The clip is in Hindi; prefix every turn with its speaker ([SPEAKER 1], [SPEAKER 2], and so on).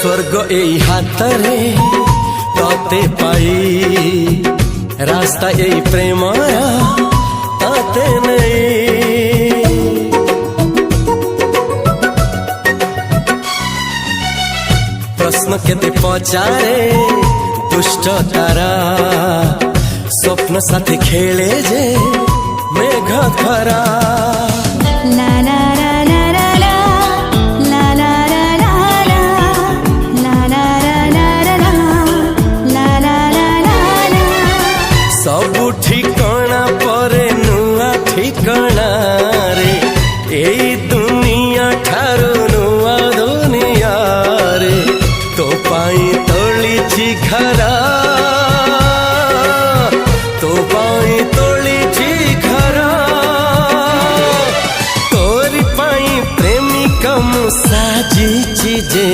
[SPEAKER 1] स्वर्ग एई हातरे तते पाई रास्ता एई प्रेमाया ताते नहीं। प्रश्न केते पचारे दुष्ट तारा स्वप्न साथी खेले जे मेघ खरा।
[SPEAKER 2] ला ला ला ला ला ला ला ला ला ला ला ला ला ला ला।
[SPEAKER 1] सबु ठिकाना परे नुआ ठिकाना रे एई दुनिया ठारू नुआ दुनिया रे। तो पाई तोलिछि घरा तो पाई तोलिछि घरा तोरी पाई प्रेमिका मु साजिछि जे।